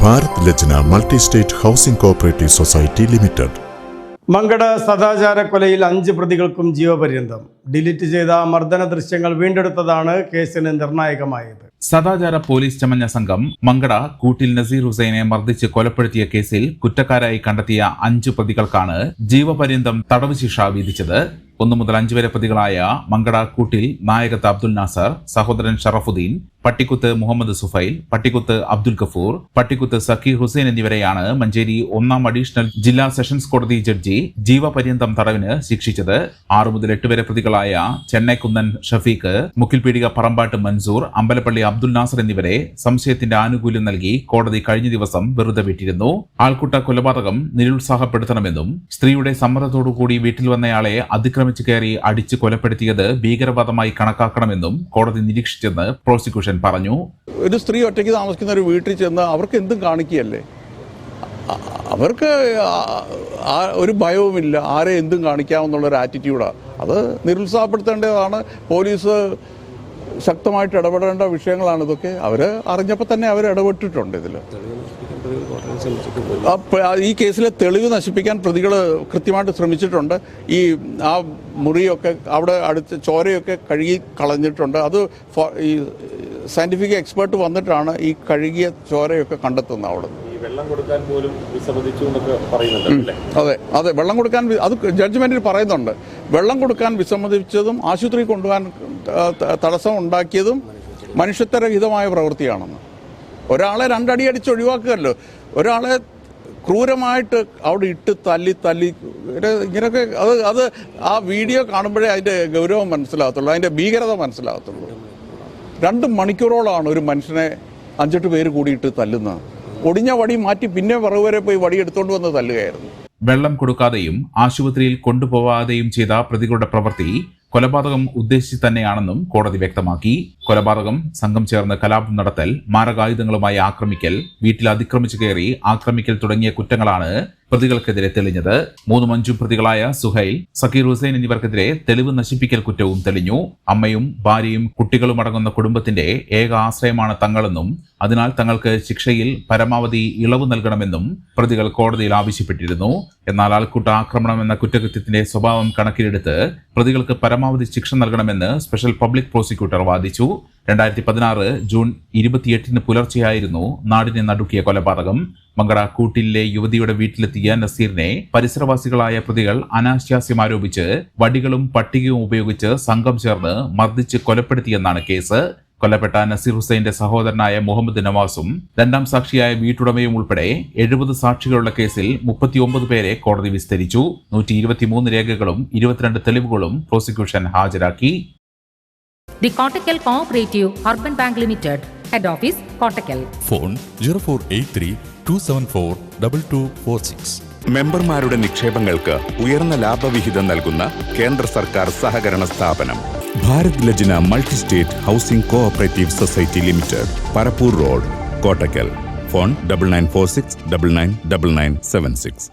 Bharat Lajna multi state housing cooperative society limited. Mankada സദാചാര കൊലയിൽ 5 പ്രതികൾക്കും ജീവപര്യന്തം. ഡിലീറ്റ് ചെയ്ത മർദ്ദന ദൃശ്യങ്ങൾ വീണ്ടെടുത്തതാണ് കേസിന് നിർണായകമായത്. സദാചാര പോലീസ് ചമഞ്ഞ സംഘം മങ്കട കൂട്ടിൽ നസീർ ഹുസൈനെ മർദ്ദിച്ച് കൊലപ്പെടുത്തിയ കേസിൽ കുറ്റക്കാരായി കണ്ടെത്തിയ 5 പ്രതികൾക്കാണ് ജീവപര്യന്തം തടവ് ശിക്ഷ വിധിച്ചത്. 1 മുതൽ 5 വരെ പ്രതികളായ മങ്കട കൂട്ടിൽ നായകത്ത് അബ്ദുൽ നാസർ, സഹോദരൻ ഷറഫുദ്ദീൻ, പട്ടിക്കുത്ത് മുഹമ്മദ് സുഫൈൽ, പട്ടിക്കുത്ത് അബ്ദുൽ ഗഫൂർ, പട്ടിക്കുത്ത് സക്കീർ ഹുസൈൻ എന്നിവരെയാണ് മഞ്ചേരി 1ാം അഡീഷണൽ ജില്ലാ സെഷൻസ് കോടതി ജഡ്ജി ജീവപര്യന്തം തടവിന് ശിക്ഷിച്ചത്. 6 മുതൽ 8 വരെ പ്രതികളായ ചെന്നൈക്കുന്നൻ ഷഫീഖ്, മുക്കിൽപീടിക പറമ്പാട്ട് മൻസൂർ, അമ്പലപ്പള്ളി അബ്ദുൽ നാസർ എന്നിവരെ സംശയത്തിന്റെ ആനുകൂല്യം നൽകി കോടതി കഴിഞ്ഞ ദിവസം വെറുതെ വിട്ടിരുന്നു. ആൾക്കൂട്ട കൊലപാതകം നിരുത്സാഹപ്പെടുത്തണമെന്നും സ്ത്രീയുടെ സമ്മതത്തോടുകൂടി വീട്ടിൽ വന്നയാളെ അതിക്രമിച്ചു കയറി അടിച്ച് കൊലപ്പെടുത്തിയത് ഭീകരവാദമായി കണക്കാക്കണമെന്നും കോടതി നിരീക്ഷിച്ചെന്ന് പ്രോസിക്യൂഷൻ പറഞ്ഞു. ഒരു സ്ത്രീ ഒറ്റയ്ക്ക് താമസിക്കുന്ന ഒരു വീട്ടിൽ ചെന്ന് അവർക്ക് എന്തും കാണിക്കുകയല്ലേ, അവർക്ക് ഒരു ഭയവുമില്ല, ആരെ എന്തും കാണിക്കാമെന്നുള്ളൊരു ആറ്റിറ്റ്യൂഡാണ്. അത് നിരുത്സാഹപ്പെടുത്തേണ്ടതാണ്. പോലീസ് ശക്തമായിട്ട് ഇടപെടേണ്ട വിഷയങ്ങളാണ് ഇതൊക്കെ. അവർ അറിഞ്ഞപ്പോൾ തന്നെ അവർ ഇടപെട്ടിട്ടുണ്ട്. ഇതിൽ ഈ കേസിലെ തെളിവ് നശിപ്പിക്കാൻ പ്രതികൾ കൃത്യമായിട്ട് ശ്രമിച്ചിട്ടുണ്ട്. ആ മുറിയൊക്കെ അവിടെ അടുത്ത് ചോരയൊക്കെ കഴുകി കളഞ്ഞിട്ടുണ്ട്. അത് ഈ സയന്റിഫിക് എക്സ്പേർട്ട് വന്നിട്ടാണ് ഈ കഴുകിയ ചോരയൊക്കെ കണ്ടെത്തുന്നത്. അവിടെ വെള്ളം കൊടുക്കാൻ പോലും വിസമ്മതിച്ചു എന്നൊക്കെ പറയുന്നുണ്ട്. അതെ, വെള്ളം കൊടുക്കാൻ അത് ജഡ്ജ്മെന്റിൽ പറയുന്നുണ്ട്. വെള്ളം കൊടുക്കാൻ വിസമ്മതിച്ചതും ആശുപത്രി കൊണ്ടുപോകാൻ തടസ്സം ഉണ്ടാക്കിയതും മനുഷ്യത്വരഹിതമായ പ്രവൃത്തിയാണെന്ന്. ഒരാളെ 2 അടി അടിച്ച് ഒഴിവാക്കുകയല്ലോ, ഒരാളെ ക്രൂരമായിട്ട് അവിടെ ഇട്ട് തല്ലി ഇങ്ങനെയൊക്കെ അത് ആ വീഡിയോ കാണുമ്പോഴേ അതിൻ്റെ ഗൗരവം മനസ്സിലാകത്തുള്ളൂ, അതിൻ്റെ ഭീകരത മനസ്സിലാകത്തുള്ളൂ. 2 മണിക്കൂറോളമാണ് ഒരു മനുഷ്യനെ 5-8 പേര് കൂടിയിട്ട് തല്ലുന്നത്. ഒടിഞ്ഞ വടി മാറ്റി പിന്നെ വരെ പോയി വടി എടുത്തുകൊണ്ട് വന്ന് തല്ലുകയായിരുന്നു. വെള്ളം കൊടുക്കാതെയും ആശുപത്രിയിൽ കൊണ്ടുപോവാതെയും ചെയ്ത പ്രതികളുടെ പ്രവൃത്തി കൊലപാതകം ഉദ്ദേശിച്ച് തന്നെയാണെന്നും കോടതി വ്യക്തമാക്കി. കൊലപാതകം, സംഘം ചേർന്ന് കലാപം നടത്തൽ, മാരകായുധങ്ങളുമായി ആക്രമിക്കൽ, വീട്ടിൽ അതിക്രമിച്ചു കയറി ആക്രമിക്കൽ തുടങ്ങിയ കുറ്റങ്ങളാണ് പ്രതികൾക്കെതിരെ തെളിഞ്ഞത്. 3 പ്രതികളായ സുഹൈൽ, സക്കീർ ഹുസൈൻ എന്നിവർക്കെതിരെ തെളിവ് നശിപ്പിക്കൽ കുറ്റവും തെളിഞ്ഞു. അമ്മയും ഭാര്യയും കുട്ടികളും അടങ്ങുന്ന കുടുംബത്തിന്റെ ഏക ആശ്രയമാണ് തങ്ങളെന്നും അതിനാൽ തങ്ങൾക്ക് ശിക്ഷയിൽ പരമാവധി ഇളവ് നൽകണമെന്നും പ്രതികൾ കോടതിയിൽ ആവശ്യപ്പെട്ടിരുന്നു. എന്നാൽ ആൾക്കൂട്ട ആക്രമണം എന്ന കുറ്റകൃത്യത്തിന്റെ സ്വഭാവം കണക്കിലെടുത്ത് പ്രതികൾക്ക് പരമാവധി ശിക്ഷ നൽകണമെന്ന് സ്പെഷ്യൽ പബ്ലിക് പ്രോസിക്യൂട്ടർ വാദിച്ചു. 2016 ജൂൺ 28 പുലർച്ചെയായിരുന്നു നാടിനെ നടുക്കിയ കൊലപാതകം. മങ്കട കൂട്ടിലെ യുവതിയുടെ വീട്ടിലെത്തിയ നസീറിനെ പരിസരവാസികളായ പ്രതികൾ അനാശാസ്യം ആരോപിച്ച് വടികളും പട്ടികയും ഉപയോഗിച്ച് സംഘം ചേർന്ന് മർദ്ദിച്ച് കൊലപ്പെടുത്തിയെന്നാണ് കേസ്. കൊല്ലപ്പെട്ട നസീർ ഹുസൈന്റെ സഹോദരനായ മുഹമ്മദ് നവാസും 2ാം സാക്ഷിയായ വീട്ടുടമയും ഉൾപ്പെടെ 70 സാക്ഷികളുള്ള കേസിൽ 39 പേരെ കോടതി വിസ്തരിച്ചു. 123 രേഖകളും 22 തെളിവുകളും പ്രോസിക്യൂഷൻ ഹാജരാക്കി. The Kottakkal Cooperative Urban Bank Limited, Head Office, Kottakkal. Phone 0483-274-2246. മെമ്പർമാരുടെ നിക്ഷേപങ്ങൾക്ക് ഉയർന്ന ലാഭവിഹിതം നൽകുന്ന കേന്ദ്ര സർക്കാർ സഹകരണ സ്ഥാപനം Bharat Lajna multi state housing cooperative society limited, Parappur road, Kottakkal. Phone 9946999976.